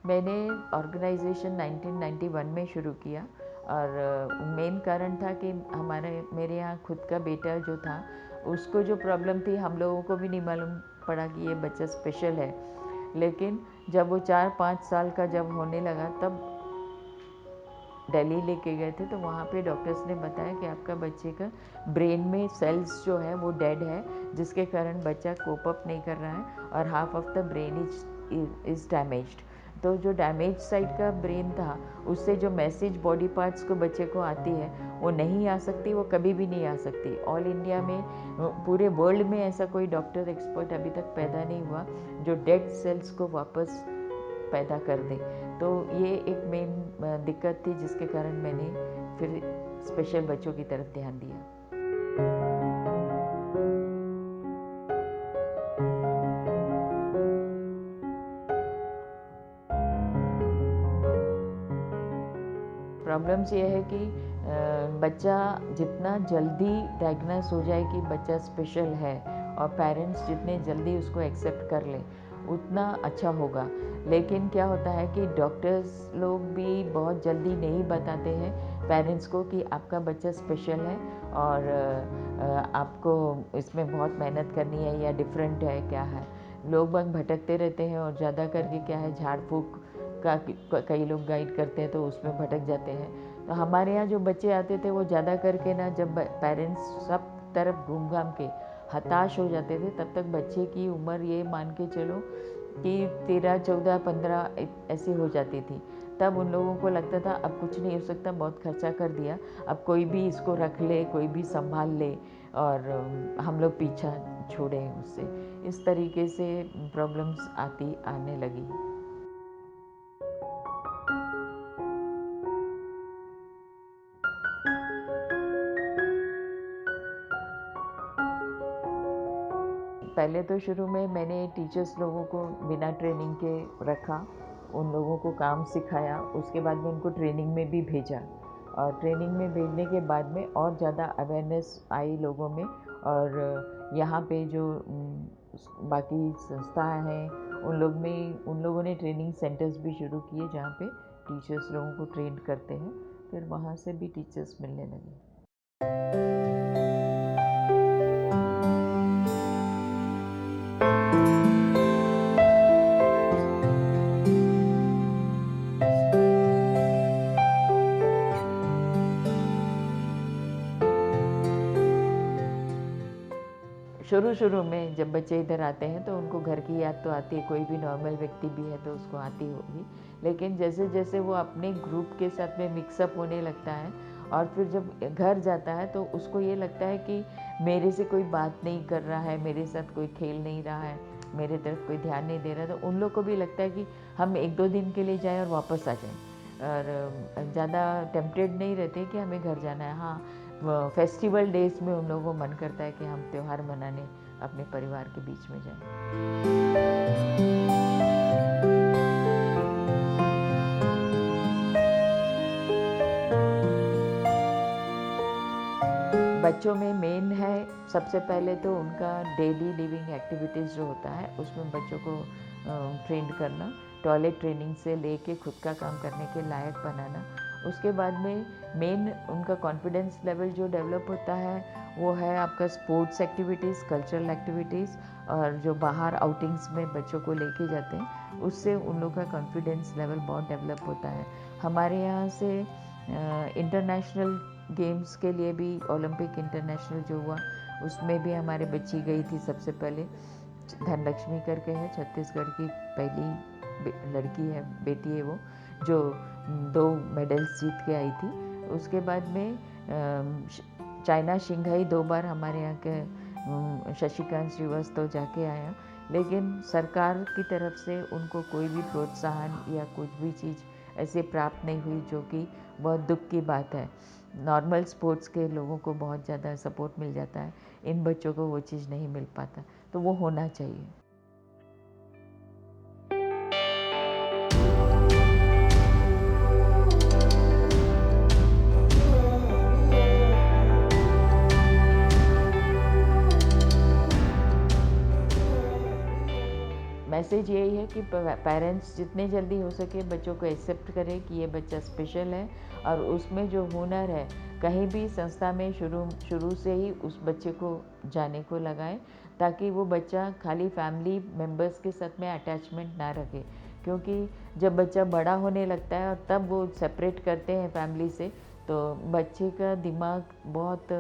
मैंने ऑर्गेनाइजेशन 1991 में शुरू किया और मेन कारण था कि मेरे यहाँ खुद का बेटा जो था उसको जो प्रॉब्लम थी हम लोगों को भी नहीं मालूम पड़ा कि ये बच्चा स्पेशल है। लेकिन जब वो 4-5 साल का जब होने लगा तब दिल्ली लेके गए थे, तो वहाँ पे डॉक्टर्स ने बताया कि आपका बच्चे का ब्रेन में सेल्स जो है वो डेड है, जिसके कारण बच्चा कोप अप नहीं कर रहा है और half of the brain is damaged. तो जो डैमेज साइड का ब्रेन था उससे जो मैसेज बॉडी पार्ट्स को बच्चे को आती है वो नहीं आ सकती, वो कभी भी नहीं आ सकती। ऑल इंडिया में पूरे वर्ल्ड में ऐसा कोई डॉक्टर एक्सपर्ट अभी तक पैदा नहीं हुआ जो डेड सेल्स को वापस पैदा कर दे। तो ये एक मेन दिक्कत थी जिसके कारण मैंने फिर स्पेशल बच्चों की तरफ ध्यान दिया। प्रॉब्लम्स ये है कि बच्चा जितना जल्दी डायग्नोस हो जाए कि बच्चा स्पेशल है और पेरेंट्स जितने जल्दी उसको एक्सेप्ट कर ले उतना अच्छा होगा। लेकिन क्या होता है कि डॉक्टर्स लोग भी बहुत जल्दी नहीं बताते हैं पेरेंट्स को कि आपका बच्चा स्पेशल है और आपको इसमें बहुत मेहनत करनी है या डिफरेंट है क्या है। लोग बाग भटकते रहते हैं और ज़्यादा करके क्या है झाड़ फूँक का कई लोग गाइड करते हैं तो उसमें भटक जाते हैं। तो हमारे यहाँ जो बच्चे आते थे वो ज़्यादा करके ना जब पेरेंट्स सब तरफ घूम घाम के हताश हो जाते थे तब तक बच्चे की उम्र ये मान के चलो कि 13, 14, 15 ऐसी हो जाती थी। तब उन लोगों को लगता था अब कुछ नहीं हो सकता, बहुत खर्चा कर दिया, अब कोई भी इसको रख ले, कोई भी संभाल ले और हम लोग पीछा छोड़ें उससे। इस तरीके से प्रॉब्लम्स आने लगी। पहले तो शुरू में मैंने टीचर्स लोगों को बिना ट्रेनिंग के रखा, उन लोगों को काम सिखाया, उसके बाद में उनको ट्रेनिंग में भी भेजा और ट्रेनिंग में भेजने के बाद में और ज़्यादा अवेयरनेस आई लोगों में। और यहाँ पे जो बाकी संस्थाएं हैं उन लोगों ने ट्रेनिंग सेंटर्स भी शुरू किए जहाँ पे टीचर्स लोगों को ट्रेन करते हैं, फिर वहाँ से भी टीचर्स मिलने लगे। शुरू में जब बच्चे इधर आते हैं तो उनको घर की याद तो आती है, कोई भी नॉर्मल व्यक्ति भी है तो उसको आती होगी। लेकिन जैसे जैसे वो अपने ग्रुप के साथ में मिक्सअप होने लगता है और फिर जब घर जाता है तो उसको ये लगता है कि मेरे से कोई बात नहीं कर रहा है, मेरे साथ कोई खेल नहीं रहा है, मेरे तरफ कोई ध्यान नहीं दे रहा है, तो उन लोग को भी लगता है कि हम 1-2 दिन के लिए जाएँ और वापस आ जाएँ और ज़्यादा टेम्पटेड नहीं रहते कि हमें घर जाना है। हाँ, फेस्टिवल डेज में उन लोगों को मन करता है कि हम त्यौहार मनाने अपने परिवार के बीच में जाएं। बच्चों में मेन है सबसे पहले तो उनका डेली लिविंग एक्टिविटीज़ जो होता है उसमें बच्चों को ट्रेंड करना, टॉयलेट ट्रेनिंग से लेके खुद का काम करने के लायक बनाना। उसके बाद में मेन उनका कॉन्फिडेंस लेवल जो डेवलप होता है वो है आपका स्पोर्ट्स एक्टिविटीज़, कल्चरल एक्टिविटीज़ और जो बाहर आउटिंग्स में बच्चों को लेके जाते हैं उससे उन लोगों का कॉन्फिडेंस लेवल बहुत डेवलप होता है। हमारे यहाँ से इंटरनेशनल गेम्स के लिए भी ओलंपिक इंटरनेशनल जो हुआ उसमें भी हमारे बच्ची गई थी। सबसे पहले धनलक्ष्मी करके है, छत्तीसगढ़ की पहली लड़की है, बेटी है वो, जो 2 मेडल्स जीत के आई थी। उसके बाद में चाइना शंघाई 2 बार हमारे यहाँ के शशिकांत श्रीवास्तव जाके आया, लेकिन सरकार की तरफ से उनको कोई भी प्रोत्साहन या कुछ भी चीज़ ऐसे प्राप्त नहीं हुई, जो कि बहुत दुख की बात है। नॉर्मल स्पोर्ट्स के लोगों को बहुत ज़्यादा सपोर्ट मिल जाता है, इन बच्चों को वो चीज़ नहीं मिल पाता, तो वो होना चाहिए। मैसेज यही है कि पेरेंट्स जितने जल्दी हो सके बच्चों को एक्सेप्ट करें कि ये बच्चा स्पेशल है और उसमें जो हुनर है कहीं भी संस्था में शुरू से ही उस बच्चे को जाने को लगाएं, ताकि वो बच्चा खाली फैमिली मेम्बर्स के साथ में अटैचमेंट ना रखे। क्योंकि जब बच्चा बड़ा होने लगता है और तब वो सेपरेट करते हैं फैमिली से, तो बच्चे का दिमाग बहुत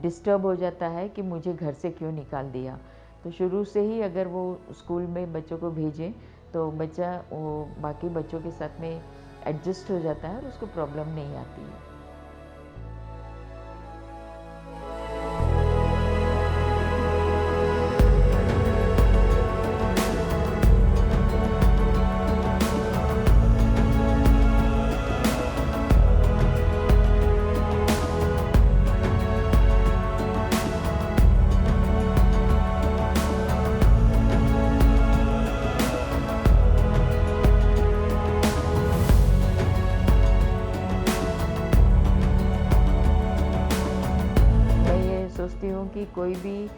डिस्टर्ब हो जाता है कि मुझे घर से क्यों निकाल दिया। तो शुरू से ही अगर वो स्कूल में बच्चों को भेजें तो बच्चा वो बाकी बच्चों के साथ में एडजस्ट हो जाता है और उसको प्रॉब्लम नहीं आती है। सोचती हूँ कि कोई भी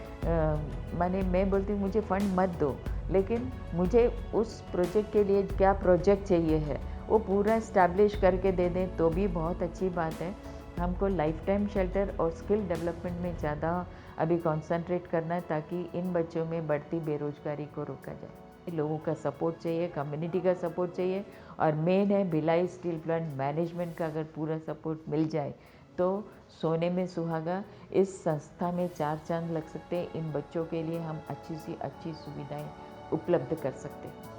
माने मैं बोलती हूँ मुझे फंड मत दो, लेकिन मुझे उस प्रोजेक्ट के लिए क्या प्रोजेक्ट चाहिए है वो पूरा इस्टेब्लिश करके दे दें तो भी बहुत अच्छी बात है। हमको लाइफ टाइम शेल्टर और स्किल डेवलपमेंट में ज़्यादा अभी कंसंट्रेट करना है, ताकि इन बच्चों में बढ़ती बेरोजगारी को रोका जाए। लोगों का सपोर्ट चाहिए, कम्युनिटी का सपोर्ट चाहिए, और मेन है भिलाई स्टील प्लांट मैनेजमेंट का अगर पूरा सपोर्ट मिल जाए तो सोने में सुहागा। इस संस्था में 4 चांद लग सकते हैं। इन बच्चों के लिए हम अच्छी सी अच्छी सुविधाएं उपलब्ध कर सकते हैं।